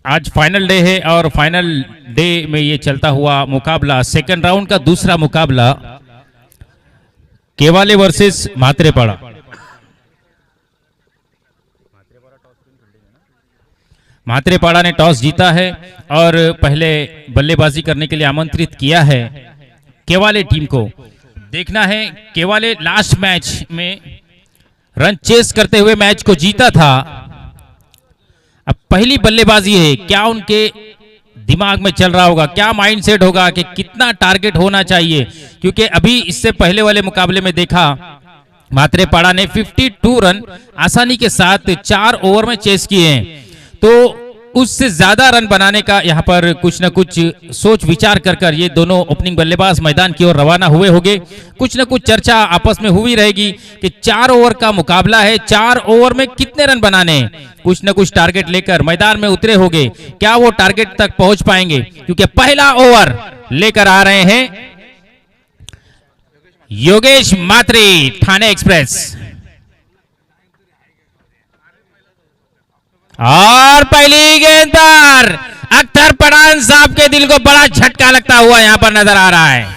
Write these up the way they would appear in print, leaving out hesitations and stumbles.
आज final day है और फाइनल डे में ये चलता हुआ मुकाबला, सेकंड राउंड का दूसरा मुकाबला केवाले वर्सेस मात्रेपाड़ा। मात्रेपाड़ा ने टॉस जीता है और पहले बल्लेबाजी करने के लिए आमंत्रित किया है केवाले टीम को। देखना है, केवाले लास्ट मैच में रन चेस करते हुए मैच को जीता था। अब पहली बल्लेबाजी है, क्या उनके दिमाग में चल रहा होगा, क्या माइंडसेट होगा कि कितना टारगेट होना चाहिए, क्योंकि अभी इससे पहले वाले मुकाबले में देखा मात्रेपाड़ा ने 52 रन आसानी के साथ 4 ओवर में चेस किए हैं। तो उससे ज्यादा रन बनाने का यहाँ पर कुछ न कुछ सोच विचार कर ये दोनों ओपनिंग बल्लेबाज मैदान की ओर रवाना हुए होंगे। कुछ न कुछ चर्चा आपस में हुई रहेगी कि 4 ओवर का मुकाबला है, 4 ओवर में कितने रन बनाने हैं। कुछ न कुछ टारगेट लेकर मैदान में उतरे होंगे। क्या वो टारगेट तक पहुंच पाएंगे, क्योंकि पहला ओवर लेकर आ रहे हैं योगेश मात्रे, ठाणे एक्सप्रेस। और पहली गेंद पर अख्तर पठान साहब के दिल को बड़ा झटका लगता हुआ यहां पर नजर आ रहा है।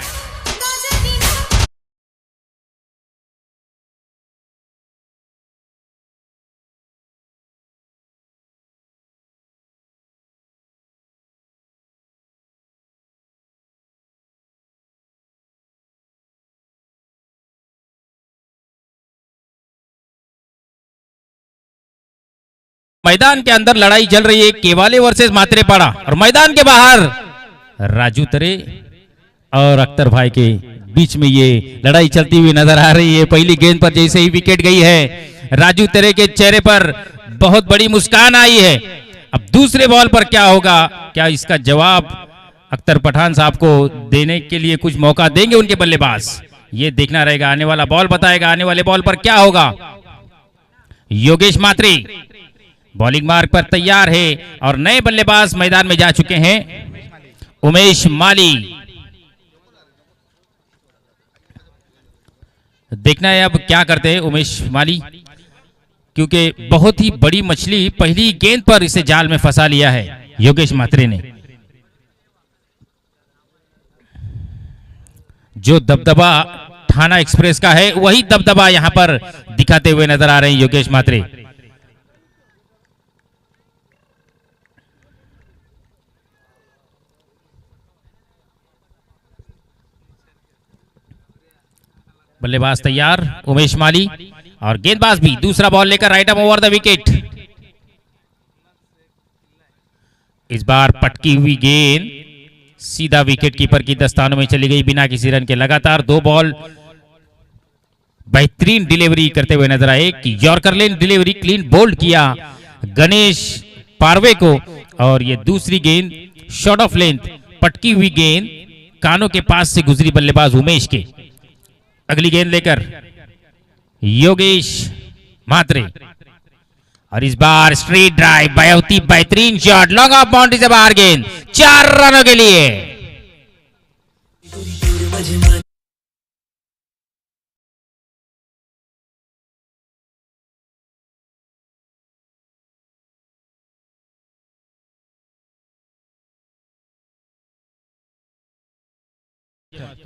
मैदान के अंदर लड़ाई चल रही है, केवाले वर्सेस मात्रेपाड़ा, और मैदान के बाहर राजू तरे और अख्तर भाई के बीच में ये लड़ाई चलती हुई नजर आ रही है। पहली गेंद पर जैसे ही विकेट गई है, राजू तरे के चेहरे पर बहुत बड़ी मुस्कान आई है। अब दूसरे बॉल पर क्या होगा, क्या इसका जवाब अख्तर पठान साहब को देने के लिए कुछ मौका देंगे उनके बल्लेबाज, ये देखना रहेगा। आने वाला बॉल बताएगा आने वाले बॉल पर क्या होगा। योगेश मात्रे बॉलिंग मार्ग पर तैयार है और नए बल्लेबाज मैदान में जा चुके हैं, उमेश माली। देखना है अब क्या करते हैं उमेश माली, क्योंकि बहुत ही बड़ी मछली पहली गेंद पर इसे जाल में फंसा लिया है योगेश मात्रे ने। जो दबदबा ठाणा एक्सप्रेस का है वही दबदबा यहां पर दिखाते हुए नजर आ रहे हैं योगेश मात्रे। बल्लेबाज तैयार उमेश माली और गेंदबाज भी दूसरा बॉल लेकर right arm over the wicket. इस बार पटकी हुई गेंद सीधा विकेट कीपर की दस्तानों में चली गई बिना किसी रन के। लगातार 2 बॉल बेहतरीन डिलीवरी करते हुए नजर आए कि यॉर्कर लेन डिलीवरी क्लीन बोल्ड किया गणेश पारवे को, और ये दूसरी गेंद शॉर्ट ऑफ लेंथ पटकी हुई गेंद कानों के पास से गुजरी बल्लेबाज उमेश के। अगली गेंद लेकर योगेश मात्रे, और इस बार स्ट्रेट ड्राइव, बहुत बेहतरीन शॉट, लॉन्ग ऑफ बाउंड्री से बाहर गेंद, 4 रनों के लिए।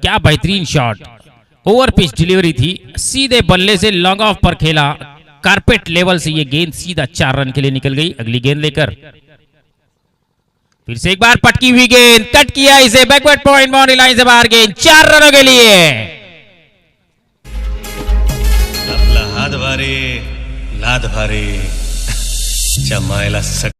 क्या बेहतरीन शॉट, ओवर पिच डिलीवरी थी, सीधे बल्ले से लॉन्ग ऑफ पर खेला, कारपेट लेवल से ये गेंद सीधा 4 रन के लिए निकल गई। अगली गेंद लेकर फिर से एक बार पटकी हुई गेंद, कट किया इसे, बैकवर्ड पॉइंट बाउंड्री लाइन से बाहर गेंद, 4 रनों के लिए। आपला हात भारी, लाद भारी, जमायला सक।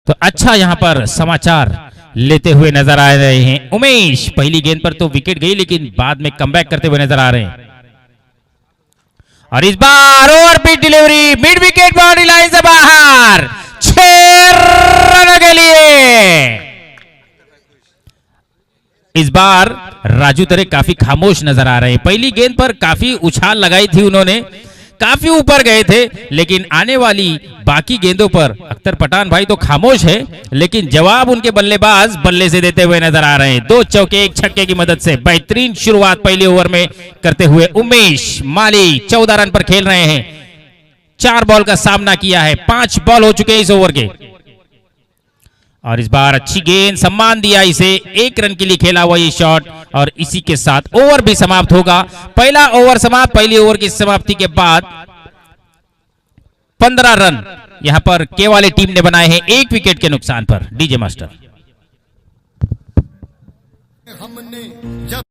तो अच्छा यहां पर समाचार लेते हुए नजर आ रहे हैं उमेश। पहली गेंद पर तो विकेट गई, लेकिन बाद में कमबैक करते हुए नजर आ रहे हैं। और इस बार over pitch delivery, mid wicket boundary line से बाहर, 6 रनों के लिए। इस बार राजू तरे काफी खामोश नजर आ रहे हैं। पहली गेंद पर काफी उछाल लगाई थी उन्होंने, काफी ऊपर गए थे, लेकिन आने वाली बाकी गेंदों पर अख्तर पठान भाई तो खामोश है, लेकिन जवाब उनके बल्लेबाज बल्ले से देते हुए नजर आ रहे हैं। 2 चौके 1 छक्के की मदद से बेहतरीन शुरुआत पहले ओवर में करते हुए उमेश माली 14 रन पर खेल रहे हैं। 4 बॉल का सामना किया है, 5 बॉल हो चुके हैं इस ओवर के, और इस बार अच्छी गेंद, सम्मान दिया इसे, 1 रन के लिए खेला हुआ ये शॉट, और इसी के साथ ओवर भी समाप्त होगा। पहला ओवर समाप्त। पहली ओवर की समाप्ति के बाद 15 रन यहां पर केवाले टीम ने बनाए हैं 1 विकेट के नुकसान पर। डीजे मास्टर हमने जब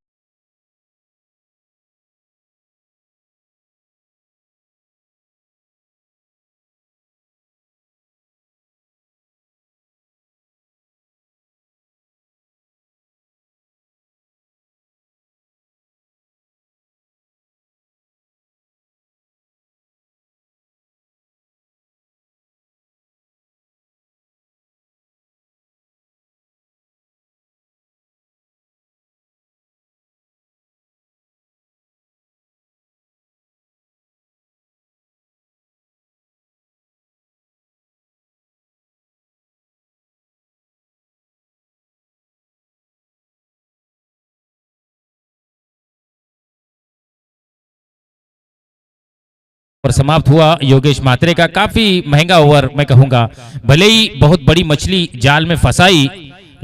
और समाप्त हुआ योगेश मात्रे का काफी महंगा ओवर मैं कहूंगा। भले ही बहुत बड़ी मछली जाल में फंसाई,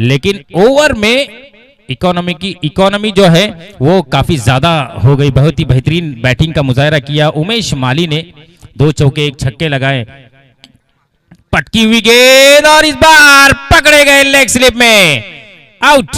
लेकिन ओवर में इकोनॉमी जो है वो काफी ज्यादा हो गई। बहुत ही बेहतरीन बैटिंग का मुजाहरा किया उमेश माली ने, 2 चौके 1 छक्के लगाए। पटकी हुई गेंद और इस बार पकड़े गए लेग स्लिप में, आउट।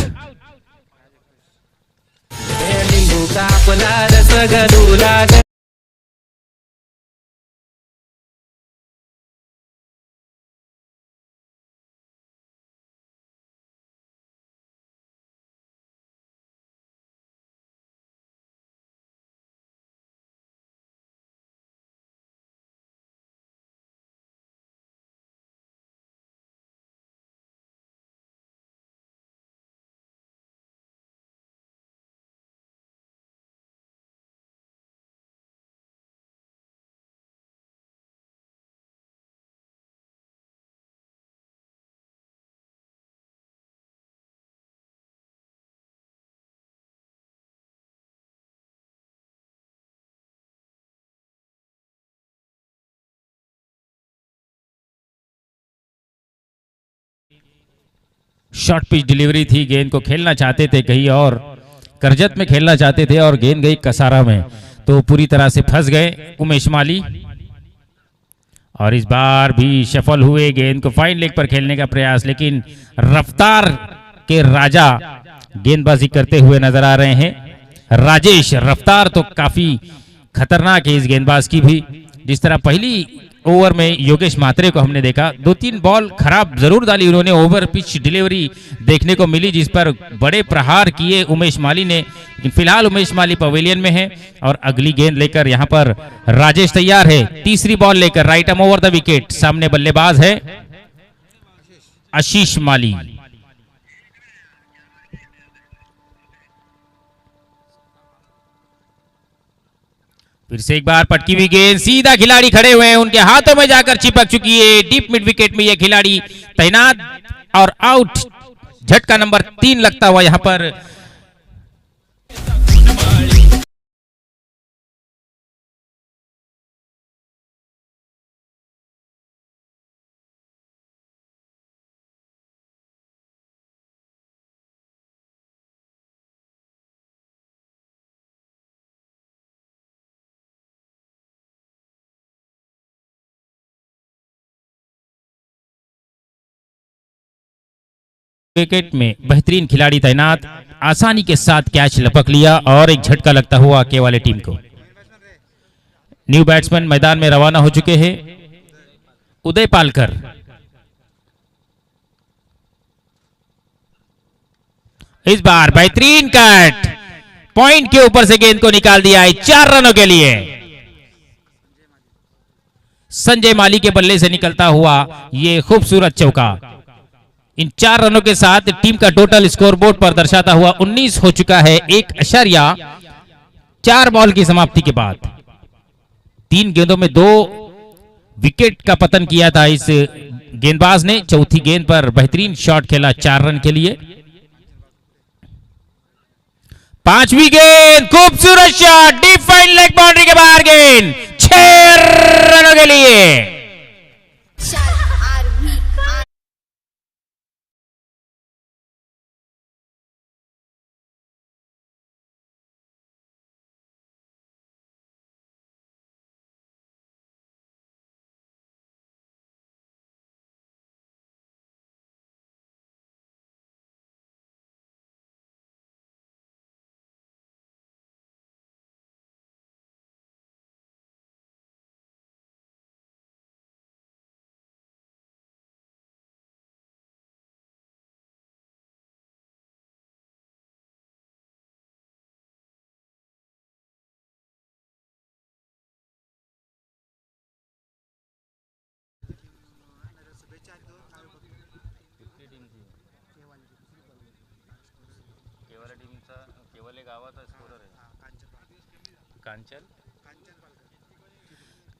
शॉर्ट पिच डिलीवरी थी, गेंद को खेलना चाहते थे कहीं और, करजत में खेलना चाहते थे और गेंद गई कसारा में, तो पूरी तरह से फंस गए उमेश माली। और इस बार भी सफल हुए, गेंद को फाइन लेग पर खेलने का प्रयास, लेकिन रफ्तार के राजा गेंदबाजी करते हुए नजर आ रहे हैं। राजेश रफ्तार तो काफी खतरनाक है इस गेंदबाज की भी। जिस तरह पहली ओवर में योगेश मात्रे को हमने देखा, 2-3 बॉल खराब जरूर डाली उन्होंने, ओवर पिच डिलीवरी देखने को मिली जिस पर बड़े प्रहार किए उमेश माली ने, लेकिन फिलहाल उमेश माली पवेलियन में है और अगली गेंद लेकर यहां पर राजेश तैयार है। तीसरी बॉल लेकर right arm over the wicket, सामने बल्लेबाज है आशीष माली। फिर से एक बार पटकी हुई गेंद, सीधा खिलाड़ी खड़े हुए हैं, उनके हाथों में जाकर चिपक चुकी है। डीप मिड विकेट में यह खिलाड़ी तैनात और आउट। झटका नंबर 3 लगता हुआ यहां पर विकेट में बेहतरीन खिलाड़ी तैनात, आसानी के साथ कैच लपक लिया और एक झटका लगता हुआ केवाले टीम को। न्यू बैट्समैन मैदान में रवाना हो चुके हैं। उदय पालकर, इस बार बेहतरीन कट, पॉइंट के ऊपर से गेंद को निकाल दिया है 4 रनों के लिए। संजय माली के बल्ले से निकलता हुआ यह खूबसूरत चौका। इन 4 रनों के साथ टीम का टोटल स्कोरबोर्ड पर दर्शाता हुआ 19 हो चुका है, 1.4 बॉल की समाप्ति के बाद। 3 गेंदों में 2 विकेट का पतन किया था इस गेंदबाज ने। चौथी गेंद पर बेहतरीन शॉट खेला 4 रन के लिए। 5वीं गेंद, खूबसूरत shot, deep fine leg boundary के बाहर गेंद, 6 रनों के लिए।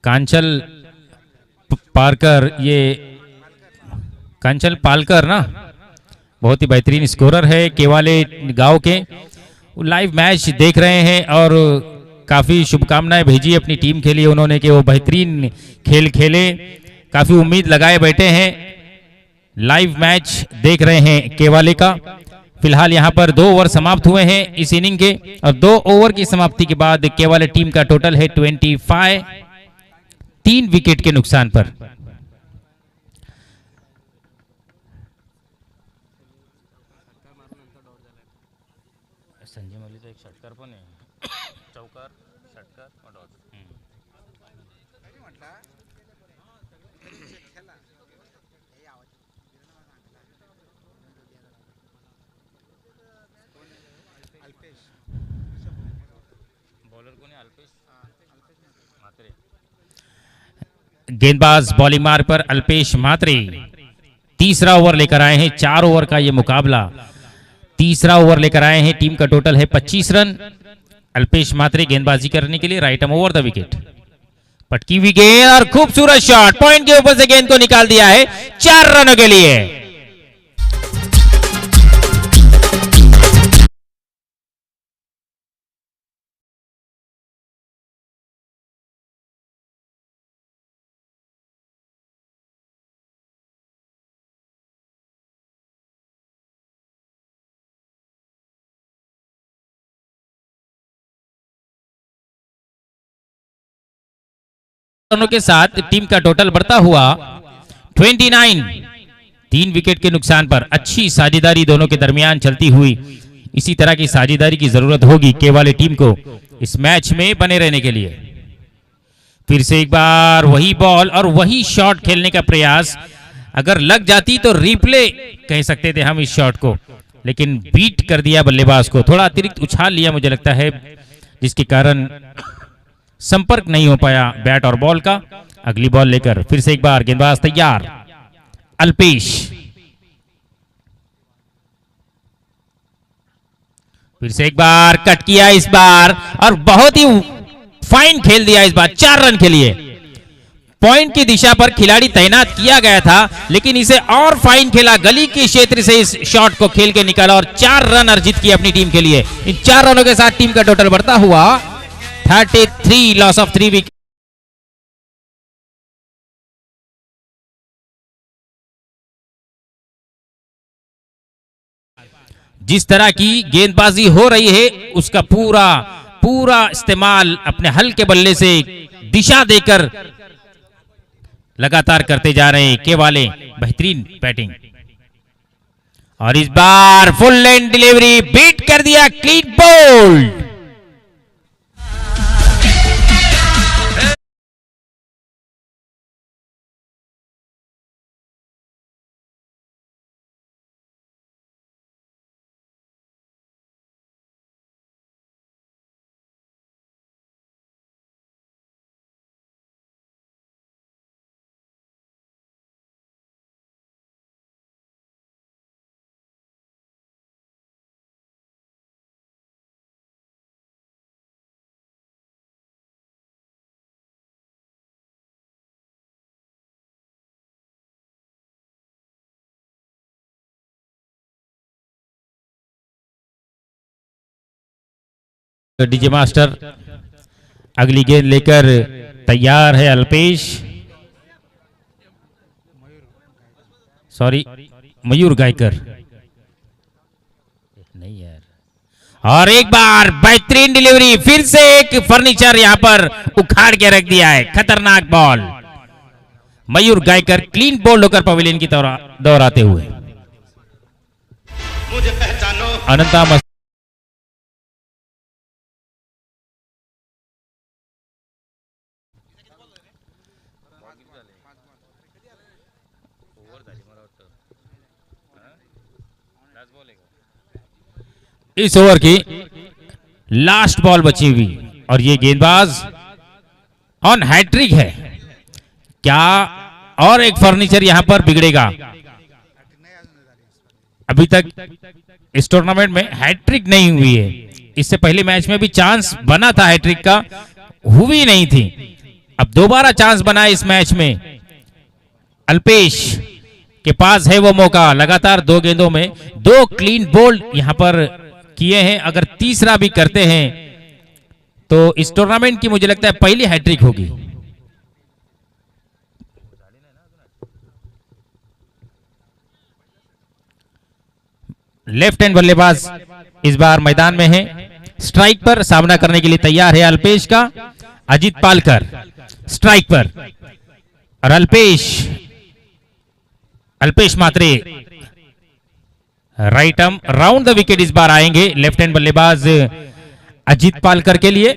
कांचल पारकर, ये कांचल पालकर ना, बहुत ही बेहतरीन स्कोरर है केवाले गांव के। लाइव मैच देख रहे हैं और काफी शुभकामनाएं भेजी अपनी टीम के लिए उन्होंने कि वो बेहतरीन खेल खेले। काफी उम्मीद लगाए बैठे हैं, लाइव मैच देख रहे हैं केवाले का। फिलहाल यहां पर 2 ओवर समाप्त हुए हैं इस इनिंग के, और 2 ओवर की समाप्ति के बाद केवाले टीम का टोटल है 25, 3 विकेट के नुकसान पर। संजय मल्ली तो एक षटकार पण आहे, चौकार, षटकार और डॉट। बॉलर कोण आहे? अल्पेश म्हात्रे। गेंदबाज बॉलिंग मार्ग पर अल्पेश म्हात्रे तीसरा ओवर लेकर आए हैं। 4 ओवर का यह मुकाबला, तीसरा ओवर लेकर आए हैं। टीम का टोटल है 25 रन। अल्पेश म्हात्रे गेंदबाजी करने के लिए, right arm over the wicket. पटकी हुई गेंद और खूबसूरत शॉट, पॉइंट के ऊपर से गेंद को निकाल दिया है 4 रनों के लिए। रनों के साथ टीम का टोटल बढ़ता हुआ 29, 3 विकेट के नुकसान पर। अच्छी साझेदारी दोनों के दरमियान चलती हुई, इसी तरह की साझेदारी की जरूरत होगी केवाले टीम को इस मैच में बने रहने के लिए। फिर से एक बार वही बॉल और वही शॉट खेलने का प्रयास, अगर लग जाती तो रिप्ले कह सकते थे हम इस शॉट को, लेकिन बीट कर दिया बल्लेबाज को। थोड़ा अतिरिक्त उछाल लिया मुझे लगता है, जिसके कारण संपर्क नहीं हो पाया बैट और बॉल का। अगली बॉल लेकर फिर से एक बार गेंदबाज तैयार, अल्पेश। फिर से एक बार कट किया इस बार, और बहुत ही फाइन खेल दिया इस बार 4 रन के लिए। पॉइंट की दिशा पर खिलाड़ी तैनात किया गया था, लेकिन इसे और फाइन खेला, गली के क्षेत्र से इस शॉट को खेल के निकाला और 4 रन अर्जित किए अपनी टीम के लिए। इन 4 रनों के साथ टीम का टोटल बढ़ता हुआ 33, लॉस ऑफ 3 विकेट। जिस तरह की गेंदबाजी हो रही है उसका पूरा इस्तेमाल अपने हल्के बल्ले से दिशा देकर लगातार करते जा रहे हैं केवाले। बेहतरीन बैटिंग, और इस बार फुल लेंथ डिलीवरी, बीट कर दिया, क्लीन बोल्ड। डीजे मास्टर अगली गेंद लेकर तैयार है अल्पेश, सॉरी मयूर गायकर, नहीं यार। और एक बार बेहतरीन डिलीवरी, फिर से एक फर्नीचर यहां पर उखाड़ के रख दिया है, खतरनाक बॉल। मयूर गायकर क्लीन बॉल होकर पवेलियन की दौड़ाते हुए। मुझे पहचानो। अनंता इस ओवर की लास्ट बॉल बची हुई और ये गेंदबाज ऑन हैट्रिक है। क्या और एक फर्नीचर यहां पर बिगड़ेगा? अभी तक इस टूर्नामेंट में हैट्रिक नहीं हुई है। इससे पहले मैच में भी चांस बना था हैट्रिक का, हुई नहीं थी। अब दोबारा चांस बना इस मैच में। अल्पेश के पास है वो मौका, लगातार 2 गेंदों में 2 क्लीन बोल्ड यहां पर किए हैं। अगर तीसरा भी करते हैं तो इस टूर्नामेंट की मुझे लगता है पहली हैट्रिक होगी। लेफ्ट हैंड बल्लेबाज इस बार मैदान में है। स्ट्राइक पर सामना करने के लिए तैयार है अल्पेश का अजीत पालकर, स्ट्राइक पर। और Alpesh Mhatre right arm round the wicket इस बार आएंगे लेफ्ट हैंड बल्लेबाज अजीत पालकर के लिए।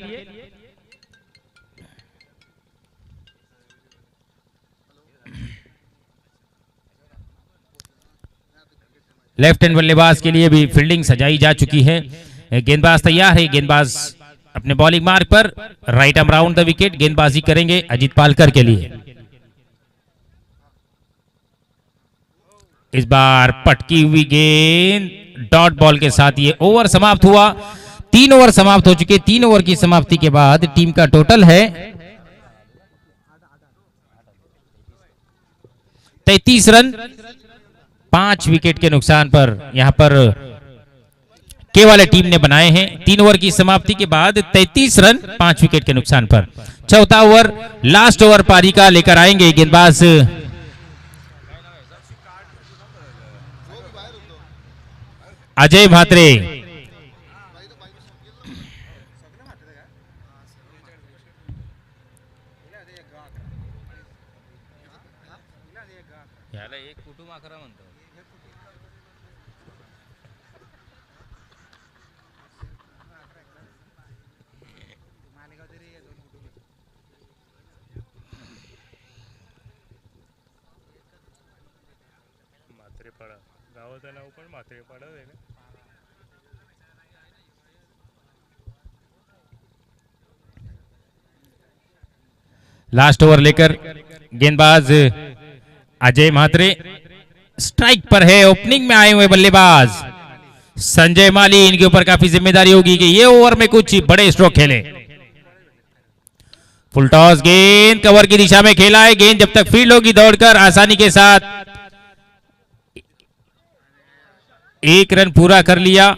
लेफ्ट हैंड बल्लेबाज के लिए भी फील्डिंग सजाई जा चुकी है। गेंदबाज तैयार है, गेंदबाज अपने बॉलिंग मार्क पर, right arm round the wicket गेंदबाजी करेंगे अजीत पालकर के लिए। इस बार पटकी हुई गेंद डॉट बॉल के साथ ये ओवर समाप्त हुआ। 3 ओवर समाप्त हो चुके। 3 ओवर की समाप्ति के बाद टीम का टोटल है 33 रन। 5 विकेट के नुकसान पर यहां पर केवल टीम ने बनाए हैं। 3 ओवर की समाप्ति के बाद 33 रन 5 विकेट के नुकसान पर। चौथा ओवर लास्ट ओवर पारी का लेकर आएंगे गेंदबाज अजय म्हात्रे। लास्ट ओवर लेकर गेंदबाज अजय म्हात्रे स्ट्राइक पर है। ओपनिंग में आए हुए बल्लेबाज संजय माली, इनके ऊपर काफी जिम्मेदारी होगी कि ये ओवर में कुछ बड़े स्ट्रोक खेले। फुल टॉस गेंद कवर की दिशा में खेला है। गेंद जब तक फील्ड होगी दौड़कर आसानी के साथ 1 रन पूरा कर लिया।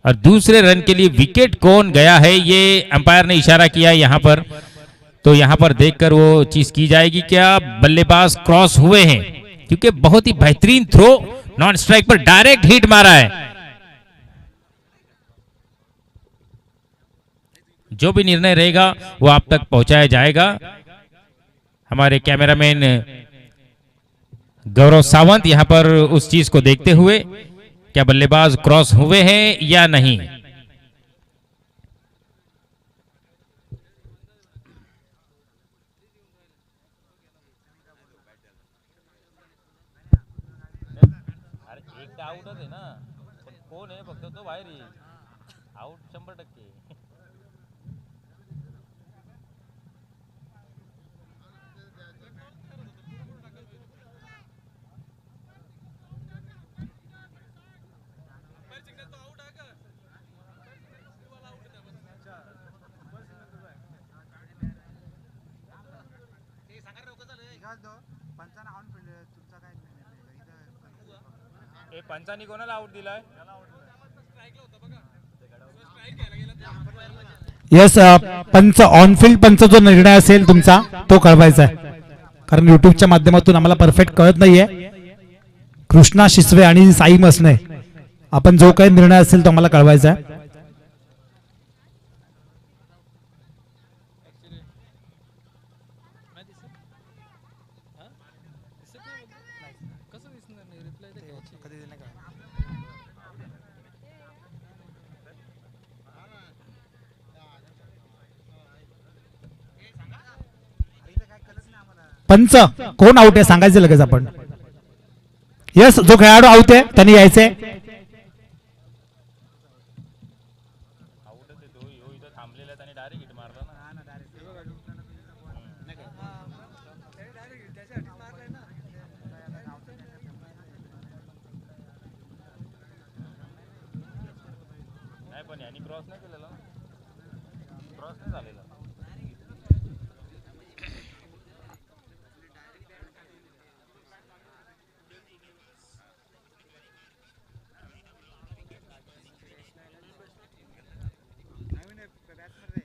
और दूसरे रन के लिए विकेट कौन गया है ये अंपायर ने इशारा किया यहां पर, तो यहां पर देखकर वो चीज की जाएगी क्या बल्लेबाज क्रॉस हुए हैं, क्योंकि बहुत ही बेहतरीन थ्रो नॉन स्ट्राइक पर डायरेक्ट हिट मारा है। जो भी निर्णय रहेगा वो आप तक पहुंचाया जाएगा। हमारे कैमरामैन गौरव सावंत यहां पर उस चीज को देखते हुए क्या बल्लेबाज क्रॉस हुए हैं या नहीं। आउट आहे ना, कोण आहे फक्त तो बाहेर येईल आउट 100%। पंचांनी कोणाला आउट दिलाय? यस पंच ऑनफिल्ड पंच जो निर्णय असेल तुमचा तो कळवायचा आहे, कारण युट्यूबच्या माध्यमातून आम्हाला परफेक्ट कळत नाहीये. कृष्णा शिसवे आणि साई मसने आपण जो काही निर्णय असेल तो आम्हाला कळवायचा आहे. पंच कोण आउट आहे सांगायचं लगेच आपण. यस जो खेळाडू आउट आहे त्यांनी यायचंय.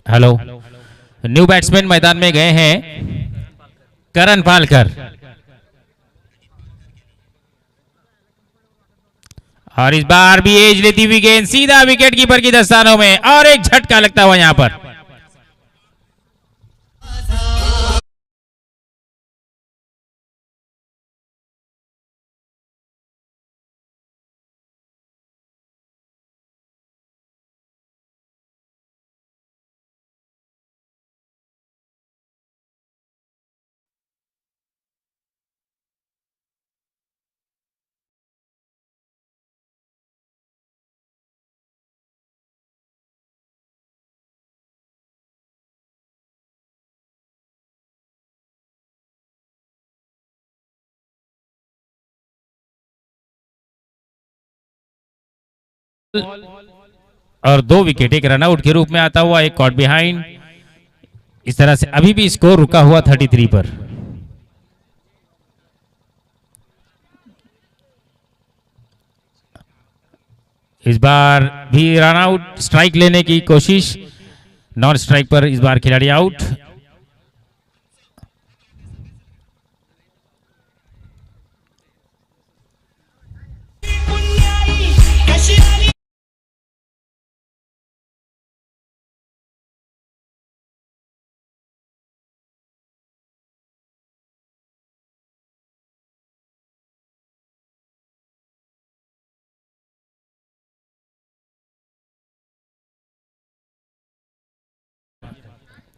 हेलो, न्यू बैट्समैन मैदान में गए हैं करण पालकर, और इस बार भी एज लेती हुई गेंद सीधा विकेट कीपर की दस्तानों में, और एक झटका लगता हुआ यहां पर. और 2 विकेट एक रनआउट के रूप में आता हुआ, एक कॉट बिहाइंड. इस तरह से अभी भी स्कोर रुका हुआ 33 पर. इस बार भी रनआउट, स्ट्राइक लेने की कोशिश, नॉन स्ट्राइक पर इस बार खिलाड़ी आउट.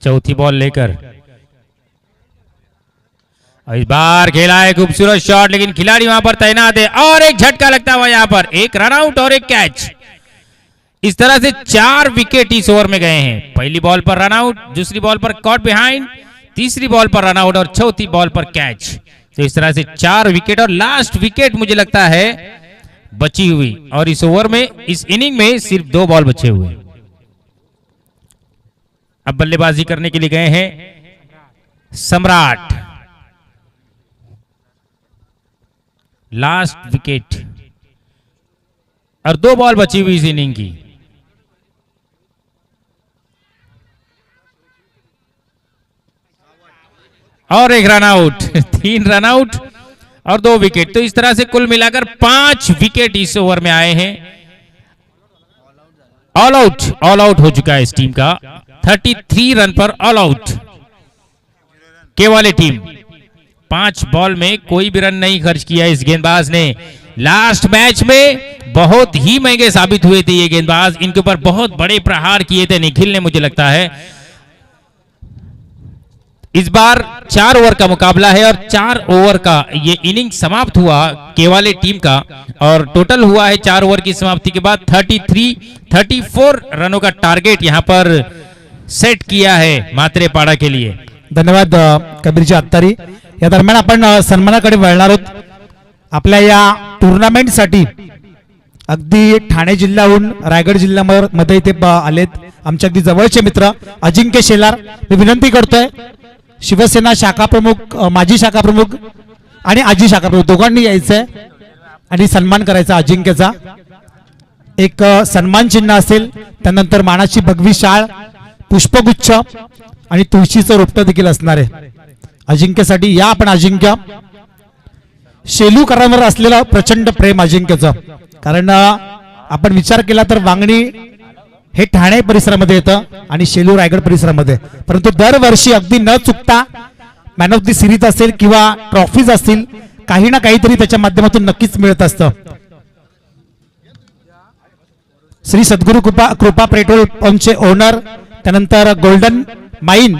चौथी बॉल लेकर इस बार खेला है खूबसूरत शॉट, लेकिन खिलाड़ी वहां पर तैनात है, और एक झटका लगता हुआ यहां पर, एक रनआउट और एक कैच. इस तरह से 4 विकेट इस ओवर में गए हैं. पहली बॉल पर रनआउट, दूसरी बॉल पर कॉट बिहाइंड, तीसरी बॉल पर रनआउट और चौथी बॉल पर कैच. तो इस तरह से 4 विकेट, और लास्ट विकेट मुझे लगता है बची हुई, और इस ओवर में, इस इनिंग में सिर्फ 2 बॉल बचे हुए. अब बल्लेबाजी करने के लिए गए हैं सम्राट. लास्ट विकेट और 2 बॉल बची हुई इस इनिंग की. और एक रनआउट, 3 रनआउट और 2 विकेट. तो इस तरह से कुल मिलाकर 5 विकेट इस ओवर में आए हैं. ऑल आउट हो चुका है इस टीम का. 33 रन पर ऑल आउट केवाले टीम. 5 बॉल में कोई भी रन नहीं खर्च किया इस गेंदबाज ने. लास्ट मैच में बहुत ही महंगे साबित हुए थे ये गेंदबाज. इनके ऊपर बहुत बड़े प्रहार किए थे निखिल ने, मुझे लगता है. इस बार 4 ओवर का मुकाबला है, और 4 ओवर का ये इनिंग समाप्त हुआ केवाले टीम का, और टोटल हुआ है 4 ओवर की समाप्ति के बाद 34 रनों का टारगेट यहां पर सेट किया है मात्रेपाडा के लिए. धन्यवाद कबीरजी अत्तारी. या दरम्यान आपण सन्मानाकडे वळणार आहोत. आपल्या या टुर्नामेंटसाठी अगदी ठाणे जिल्ह्याहून रायगड जिल्ह्यामध्ये इथे आलेत आमचे अगदी जवळचे मित्र अजिंक्य शेलार. मी विनंती करतोय शिवसेना शाखा प्रमुख, माजी शाखा प्रमुख आणि आजी शाखा प्रमुख दोघांनी यायचंय आणि सन्मान करायचा अजिंक्यचा. एक सन्मान चिन्ह असेल, त्यानंतर मानाची भगवी शाळ, पुष्पगुच्छ आणि तुळशीचं रोपटं देखील असणार आहे अजिंक्यसाठी. या आपण अजिंक्य शेलूकरांवर असलेलं प्रचंड प्रेम अजिंक्यचं, कारण आपण विचार केला तर वांगणी हे ठाणे परिसरामध्ये येतं आणि शेलू रायगड परिसरामध्ये, परंतु दरवर्षी अगदी न चुकता मॅन ऑफ द सिरीज असेल किंवा ट्रॉफीज असतील, काही ना काहीतरी त्याच्या माध्यमातून नक्कीच मिळत असतं. श्री सद्गुरु कृपा पेट्रोल पंपचे ओनर, त्यानंतर गोल्डन माइन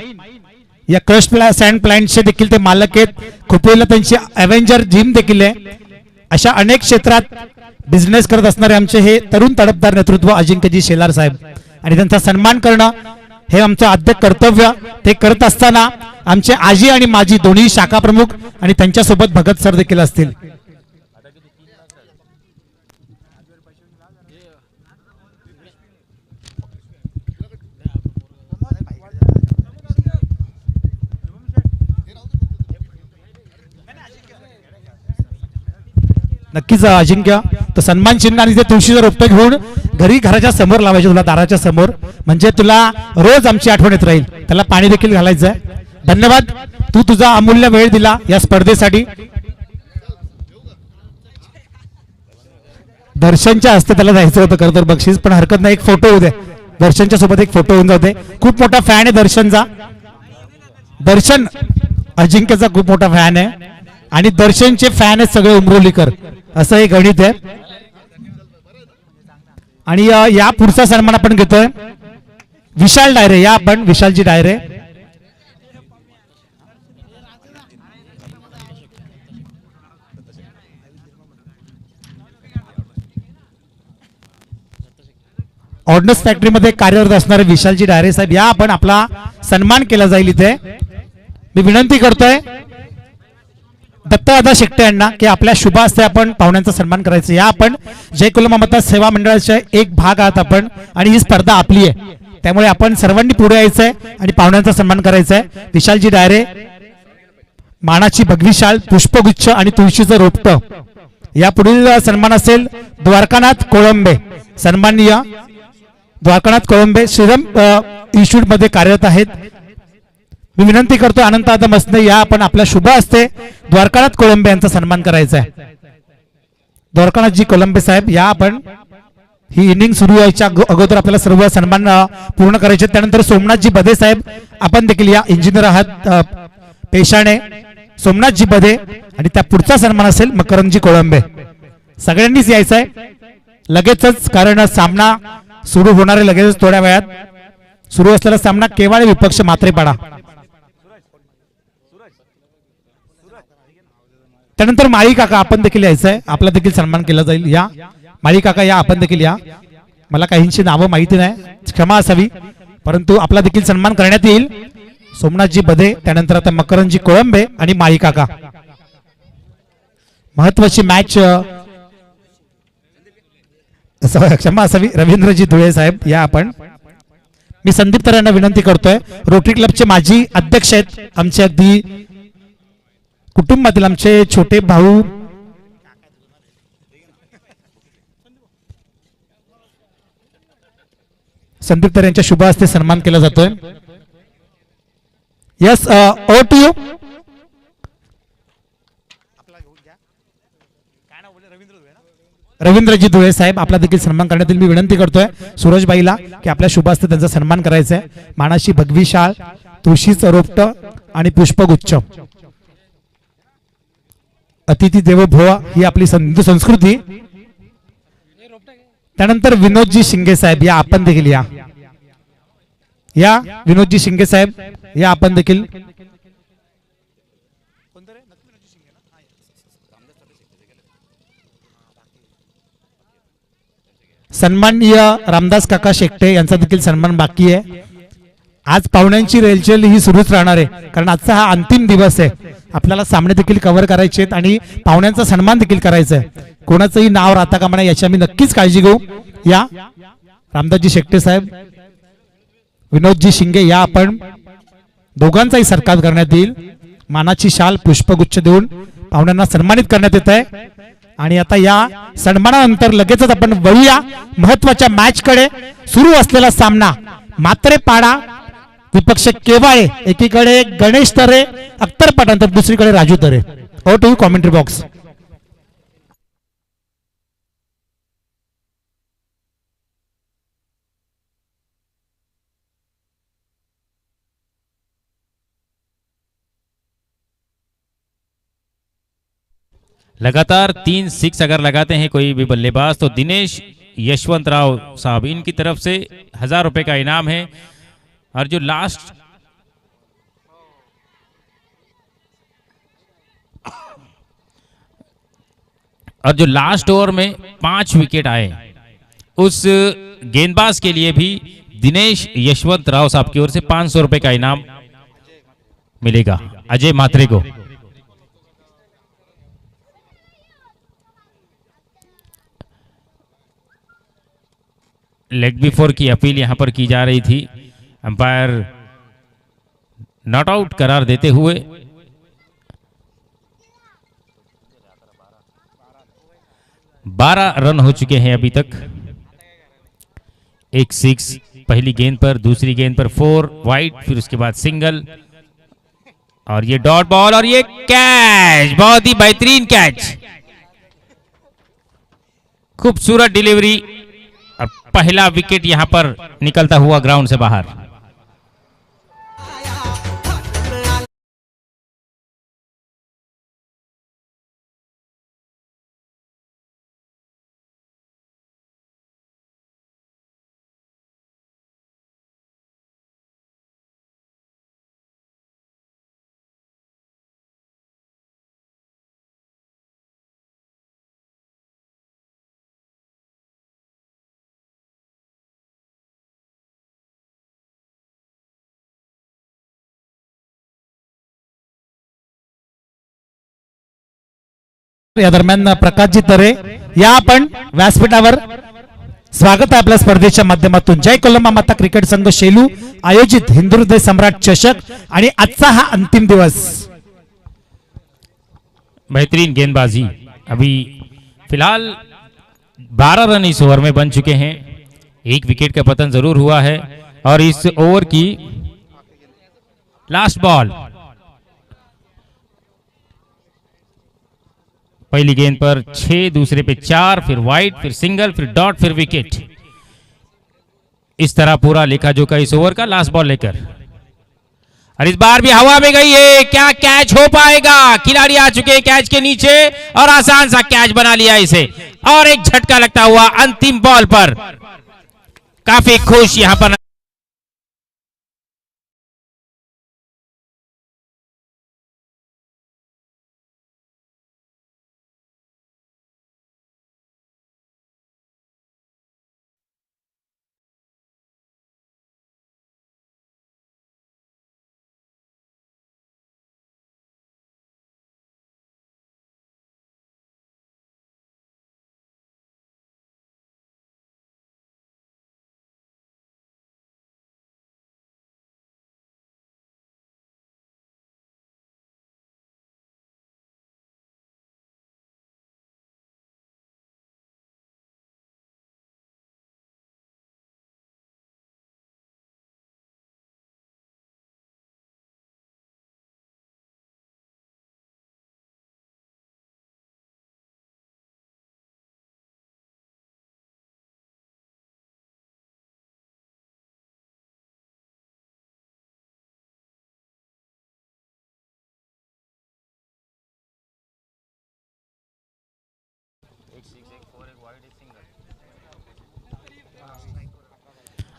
या क्रश सँड प्लांटचे देखील ते मालक आहेत. खोपोलीला त्यांची अव्हेंजर जिम देखील आहे. अशा अनेक क्षेत्रात बिझनेस करत असणारे आमचे हे तरुण तडफदार नेतृत्व अजिंक्यजी शेलार साहेब, आणि त्यांचा सन्मान करणं हे आमचं आद्य कर्तव्य. ते करत असताना आमचे आजी आणि माजी दोन्ही शाखा प्रमुख आणि त्यांच्यासोबत भगत सर देखील असतील. नक्कीच अजिंक्य तो सन्मान चिन्ह आणि ते तुळशीचं रोपटं घेऊन घरी घराच्या समोर लावायचे, तुला दाराच्या समोर, म्हणजे तुला रोज आमची आठवण येत राहील. त्याला पाणी देखील घालायचं आहे. धन्यवाद, तू तुझा अमूल्य वेळ दिला या स्पर्धेसाठी. दर्शनच्या हस्ते त्याला जायचं होतं खरं तर बक्षीस, पण हरकत नाही, एक फोटो होऊ दे. दर्शनच्या सोबत एक फोटो होऊन जाते. खूप मोठा फॅन आहे दर्शनचा. दर्शन अजिंक्यचा खूप मोठा फॅन आहे आणि दर्शनचे फॅन आहेत सगळे उमरोलीकर, असं एक गणित आहे. आणि या पुढचा सन्मान आपण घेतोय विशाल डायरे. या आपण विशालजी डायरे. ऑर्डनन्स फॅक्टरीमध्ये कार्यरत असणारे विशालजी डायरे साहेब, या आपण आपला सन्मान केला जाईल इथे. मी विनंती करतोय दत्तदादा शेट्टे यांना की आपल्या शुभ हस्ते आपण पाहुण्यांचा सन्मान करायचा. या आपण जयकुल ममता सेवा मंडळाचे एक भाग आहात आपण, आणि ही स्पर्धा आपली आहे, त्यामुळे आपण सर्वांनी पुढे यायचंय आणि पाहुण्यांचा सन्मान करायचा आहे. विशालजी डायरे, मानाची भगवी शाल, पुष्पगुच्छ आणि तुळशीचं रोपटं. या पुढील सन्मान असेल द्वारकानाथ कोळंबे, सन्माननीय द्वारकानाथ कोळंबे श्रीराम इन्स्टिट्यूट मध्ये कार्यरत आहेत. मी विनंती करतो अनंत आता मसने, या आपण आपल्या शुभ हस्ते द्वारकानाथ कोळंबे यांचा सन्मान करायचा आहे. द्वारकानाथजी कोळंबे साहेब, या आपण ही इनिंग सुरू व्हायच्या अगोदर आपल्याला सर्व सन्मान पूर्ण करायचे. त्यानंतर सोमनाथजी बदे साहेब, आपण देखील या इंजिनियर आहात पेशाने. सोमनाथजी बदे, आणि त्या पुढचा सन्मान असेल मकरंदजी कोळंबे. सगळ्यांनीच यायचं आहे लगेचच, कारण सामना सुरू होणार आहे लगेच थोड्या वेळात. सुरू असलेला सामना केवाळे विपक्ष मात्रेपाडा. त्यानंतर माळी काका आपण देखील यायचंय, आपला देखील सन्मान केला जाईल. या माळी काका, या आपण देखील या. मला काहींची नावं माहिती नाही, क्षमा असावी, परंतु आपला देखील सन्मान करण्यात येईल. सोमनाथजी बदे, त्यानंतर आता मकरंदजी कोळंबे आणि माळी काका. महत्वाची मॅच, क्षमा असावी, रवींद्रजी धुळे साहेब, या आपण. मी संदीप तर यांना विनंती करतोय, रोटरी क्लबचे माजी अध्यक्ष आहेत आमचे, अगदी कुटुंबातील आमचे छोटे भाऊ. संदीप तर यांच्या शुभ हस्ते सन्मान केला जातोय. Yes, oh to you. Ravindraji Dhule साहेब, आपला देखील सन्मान करण्यात येईल. मी विनंती करतोय सूरजबाईला की आपल्या शुभ हस्ते त्यांचा सन्मान करायचा आहे. मानाची भगवी शाळ, तुळशीचं रोपटं आणि पुष्पगुच्छ. अतिथी देवो भव ही आपली हिंदू संस्कृती. त्यानंतर विनोदजी शिंगे साहेब, या आपण देखील या. या विनोदजी शिंगे साहेब, या आपण देखील. सन्माननीय रामदास काका शेट्टे यांचा देखील सन्मान बाकी आहे. आज पाहुण्यांची रेलचेल ही सुरूच राहणार आहे, कारण आजचा हा अंतिम दिवस आहे. आपल्याला सामने देखील कव्हर करायचे आहेत आणि पाहुण्यांचा सन्मान देखील करायचा आहे. कोणाचंही नाव राहता कामा नये याची आम्ही नक्कीच काळजी घेऊ. या रामदासजी शेट्टे साहेब, विनोदजी शिंगे, या आपण दोघांचाही सत्कार करण्यात येईल. मानाची शाल, पुष्पगुच्छ देऊन पाहुण्यांना सन्मानित करण्यात येत आहे. आणि आता या सन्मानानंतर लगेचच आपण वळूया महत्वाच्या मॅच कडे. सुरू असलेला सामना मात्रेपाडा विपक्ष केवाळे, एकीकडे गणेश तरे अख्तर पठाण तर दुसरीकडे राजू तरे. Over to you commentary box. लगातार 3 सिक्स अगर लगाते हैं कोई भी बल्लेबाज तो दिनेश यशवंत राव साहब इनकी तरफ से 1000 रुपए का इनाम है। और जो लास्ट ओवर में 5 विकेट आए उस गेंदबाज के लिए भी दिनेश यशवंत राव साहब की ओर से 500 रुपए का इनाम मिलेगा अजय मात्रे को। लेग बिफोर की अपील यहां पर की जा रही थी, अंपायर नॉट आउट करार देते हुए 12 रन हो चुके हैं अभी तक। एक सिक्स पहली गेंद पर, दूसरी गेंद पर 4 वाइड, फिर उसके बाद सिंगल और ये डॉट बॉल और ये कैच, बहुत ही बेहतरीन कैच, खूबसूरत डिलीवरी और पहला विकेट यहां पर निकलता हुआ ग्राउंड से बाहर। या दरम्यान प्रकाशजी तरे या आपण व्यासपीठावर स्वागत आहे आपल्या स्पर्धेच्या माध्यमातून। जय कोलंबा माता क्रिकेट संघ शेलू आयोजित हिंदू हृदय सम्राट चषक आणि आजचा हा अंतिम दिवस। बेहतरीन गेंदबाजी, अभी फिलहाल 12 रन इस ओवर में बन चुके हैं, एक विकेट का पतन जरूर हुआ है। और इस ओवर की लास्ट बॉल, पहली गेंद पर 6, दूसरे पे 4, फिर वाइड, फिर सिंगल, फिर डॉट, फिर विकेट। इस तरह पूरा लेखा जोखा इस ओवर का लास्ट बॉल लेकर, और इस बार भी हवा में गई है, क्या कैच हो पाएगा? खिलाड़ी आ चुके हैं कैच के नीचे और आसान सा कैच बना लिया इसे, और एक झटका लगता हुआ अंतिम बॉल पर। काफी खुश यहां पर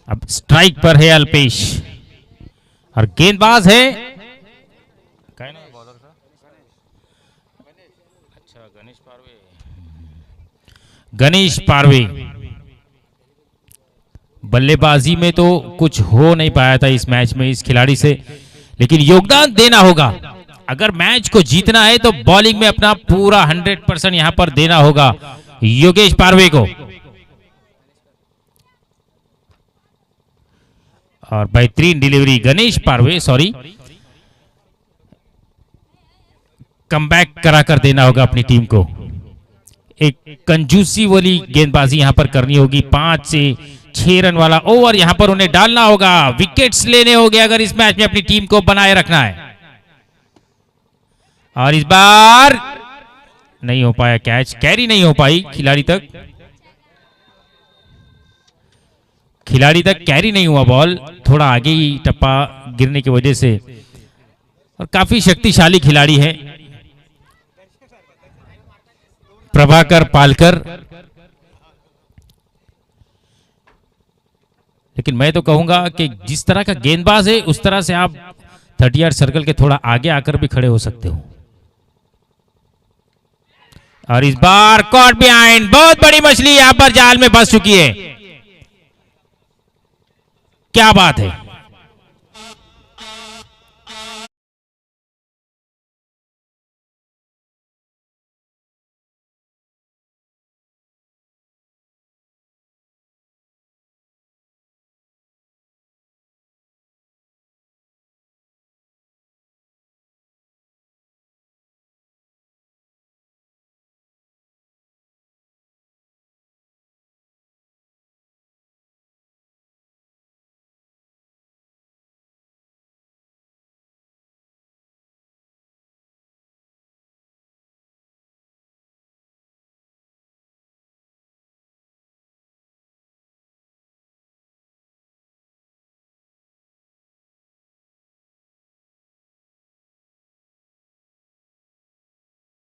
अब स्ट्राइक पर है अल्पेश और गेंदबाज है बॉलर का, अच्छा गणेश पारवे। बल्लेबाजी में तो कुछ हो नहीं पाया था इस मैच में इस खिलाड़ी से, लेकिन योगदान देना होगा। अगर मैच को जीतना है तो बॉलिंग में अपना पूरा 100% यहां पर देना होगा योगेश पारवे को। और बेहतरीन डिलीवरी गणेश पारवे, सॉरी, कमबैक करा कर देना होगा अपनी टीम को। एक कंजूसी वाली गेंदबाजी यहां पर करनी होगी। 5 से 6 रन वाला ओवर यहां पर उन्हें डालना होगा, विकेट्स लेने होंगे अगर इस मैच में अपनी टीम को बनाए रखना है। और इस बार नहीं हो पाया कैच, कैरी नहीं हो पाई खिलाड़ी तक कैरी नहीं हुआ बॉल, थोड़ा आगे ही टप्पा गिरने की वजह से। और काफी शक्तिशाली खिलाड़ी है प्रभाकर पालकर, लेकिन मैं तो कहूंगा कि जिस तरह का गेंदबाज है उस तरह से आप 30 यार्ड सर्कल के थोड़ा आगे आकर भी खड़े हो सकते हो। और इस बार कॉट बिहाइंड, बहुत बड़ी मछली यहां पर जाल में फंस चुकी है। क्या बात है,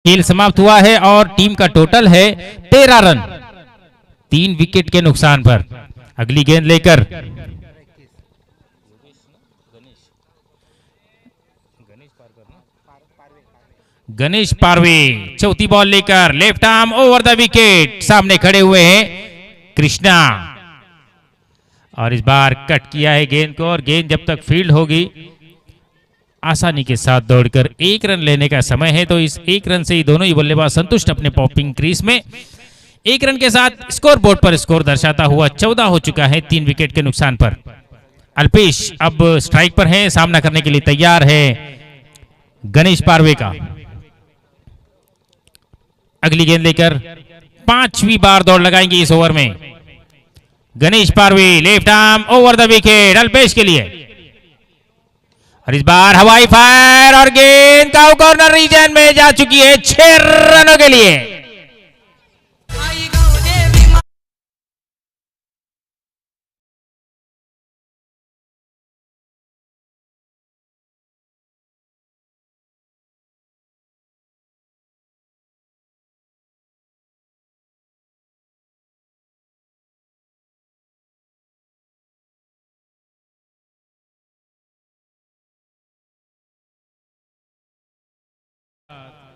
खेल समाप्त हुआ है और टीम का टोटल है 13 रन, 3 विकेट के नुकसान पर। अगली गेंद लेकर गणेश पारवे, चौथी बॉल लेकर left arm over the wicket, सामने खड़े हुए हैं कृष्णा। और इस बार कट किया है गेंद को, और गेंद जब तक फील्ड होगी आसानी के साथ दौड़कर 1 रन लेने का समय है। तो इस 1 रन से ही दोनों ही बल्लेबाज संतुष्ट अपने पॉपिंग क्रीज में। 1 रन के साथ स्कोर बोर्ड पर स्कोर दर्शाता हुआ 14 हो चुका है 3 विकेट के नुकसान पर। अल्पेश अब स्ट्राइक पर है, सामना करने के लिए तैयार है गणेश पारवे का। अगली गेंद लेकर 5वीं बार दौड़ लगाएंगे इस ओवर में Ganesh Parve, left arm over the wicket Alpesh के लिए। और इस बार हवाई फायर, और गेंद का कॉर्नर रीजन में जा चुकी है 6 रनों के लिए।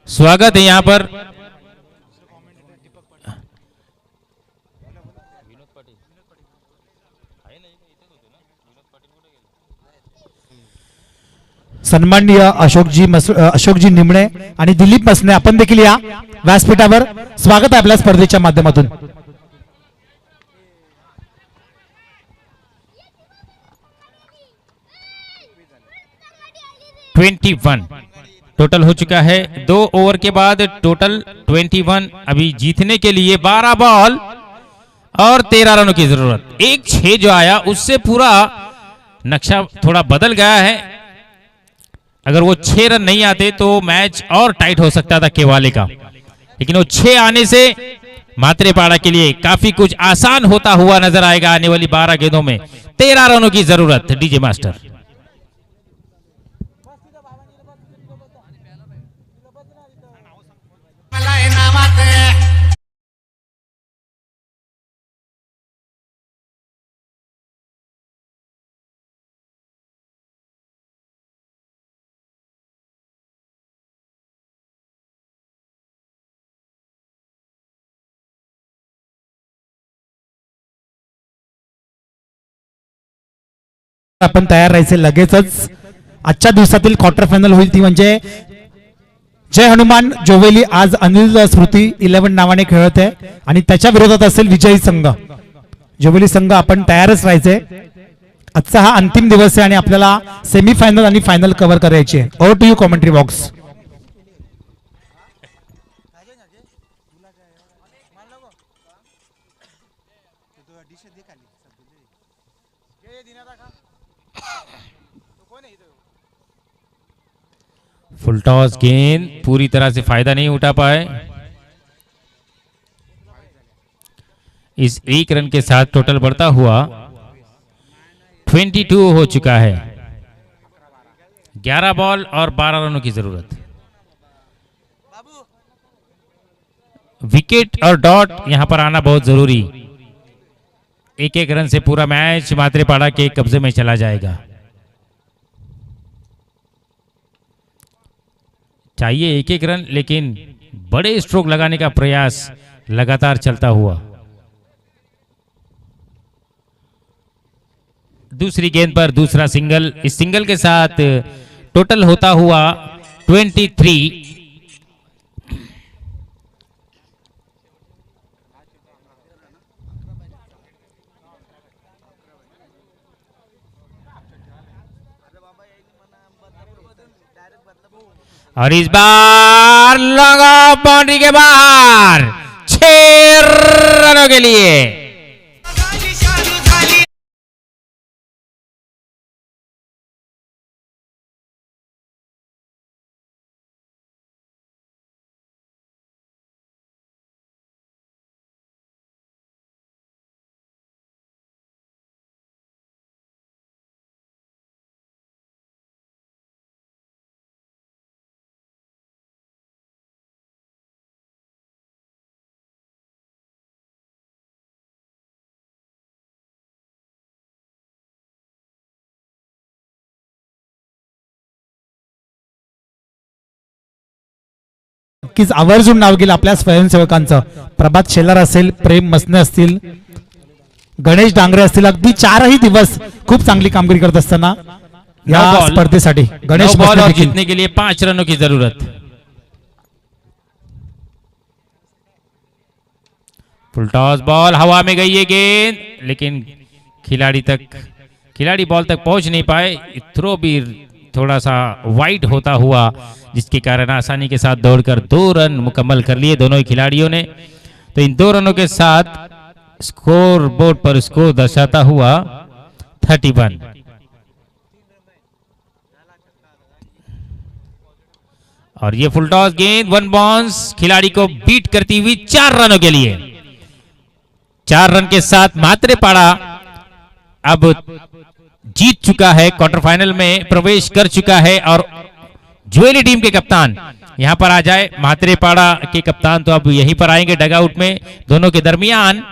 स्वागत है यहां पर सन्माननीय अशोकजी निमणे आणि दिलीप मसने, आपण देखील या व्यासपीठावर स्वागत आहे आपल्या स्पर्धेच्या माध्यमातून। टोटल हो चुका है 2 ओवर के बाद टोटल 21। अभी जीतने के लिए 12 बॉल और 13 रनों की जरूरत। 1-6 जो आया उससे पूरा नक्शा थोड़ा बदल गया है। अगर वो 6 रन नहीं आते तो मैच और टाइट हो सकता था केवाले का, लेकिन वो 6 आने से मात्रेपाड़ा के लिए काफी कुछ आसान होता हुआ नजर आएगा। आने वाली 12 गेंदों में 13 रनों की जरूरत। डीजे मास्टर आपण तयार राहायचे लगेचच। आजच्या दिवसातील क्वार्टर फायनल होईल ती म्हणजे जय हनुमान जोवेली आज अनिल स्मृती 11 नावाने खेळत आहे आणि त्याच्या विरोधात असेल विजयी संघ। जोवेली संघ आपण तयारच राहायचे। आजचा हा अंतिम दिवस आहे आणि आपल्याला सेमीफायनल आणि फायनल कव्हर करायची आहे। Over to you commentary box. Full toss गेंद पूरी तरह से फायदा नहीं उठा पाए। इस एक रन के साथ टोटल बढ़ता हुआ 22 हो चुका है। 11 बॉल और 12 रनों की जरूरत। विकेट और डॉट यहां पर आना बहुत जरूरी। एक एक रन से पूरा मैच मात्रेपाड़ा के कब्जे में चला जाएगा। चाहिए एक एक रन, लेकिन बड़े स्ट्रोक लगाने का प्रयास लगातार चलता हुआ। दूसरी गेंद पर दूसरा सिंगल। इस सिंगल के साथ टोटल होता हुआ 23। और इस बार लॉन्ग ऑफ बाउंड्री के बाहर 6 रनों के लिए। नक्कीच आवर्जून नाव गेलं आपल्या स्वयंसेवकांचं। प्रभात शेलार असेल, प्रेम मसने असतील, गणेश डांगरे असतील, अगदी 4ही दिवस खूप चांगली कामगिरी करत असताना या स्पर्धेसाठी गणेश बॉल और मसने जीतने के लिए 5 रनों की जरूरत। फुल टॉस बॉल, हवा में गई ये गेंद, लेकिन खिलाड़ी बॉल तक पहुंच नहीं पाए। थ्रो भी थोड़ा सा वाइड होता हुआ, जिसके कारण आसानी के साथ दौड़कर 2 रन मुकम्मल कर लिए दोनों ही खिलाड़ियों ने। तो इन 2 रनों के साथ स्कोर बोर्ड पर स्कोर दर्शाता हुआ 31। और ये फुल टॉस गेंद 1 बाउंस खिलाड़ी को बीट करती हुई 4 रनों के लिए। 4 रन के साथ मात्रेपाड़ा अब जीत चुका है, क्वार्टर फाइनल में प्रवेश कर चुका है। और ज्वेली टीम के कप्तान यहां पर आ जाए। मात्रेपाड़ा के कप्तान तो अब यहीं पर आएंगे डगआउट में। दोनों के दरमियान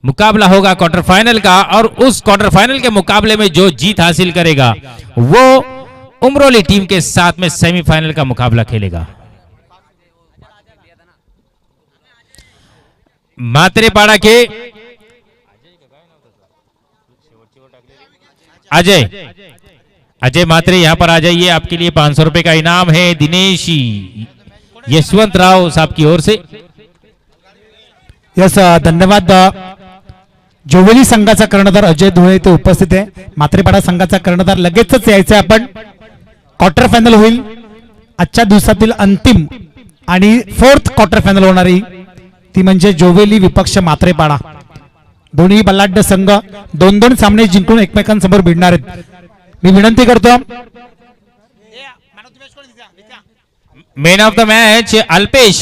मुकाबला होगा क्वार्टर फाइनल का, और उस क्वार्टर फाइनल के मुकाबले में जो जीत हासिल करेगा वो उमरोली टीम के साथ में सेमीफाइनल का मुकाबला खेलेगा। मात्रेपाड़ा के अजय मात्रे यहां पर आ जाइए। आपके लिए 500 रुपए का इनाम है दिनेश यशवंत राव साहब की ओर से। यस, धन्यवाद। जोवेली संघाचा कर्णधार अजय धुळे ते उपस्थित आहे। मात्रेपाडा संघाचा कर्णधार लगेचच यायचं आपण। क्वार्टर फायनल होईल आजच्या दिवसातील अंतिम आणि 4th क्वार्टर फायनल होणारी ती म्हणजे जोवेली विपक्ष मात्रेपाडा। दोन्ही बलाढ्य संघ 2-2 सामने जिंकून एकमेकांसमोर भिडणार आहेत। मी विनंती करतो man of the match Alpesh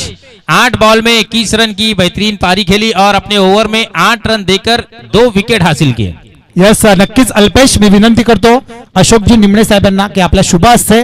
8 ball में 21 रन की बेहतरीन पारी खेली और अपने ओवर में 8 रन देकर 2 विकेट हासिल किए। यस, नक्कीच अल्पेश, मी विनंती करतो अशोकजी निमणे साहेबांना की आपल्या शुभ हस्ते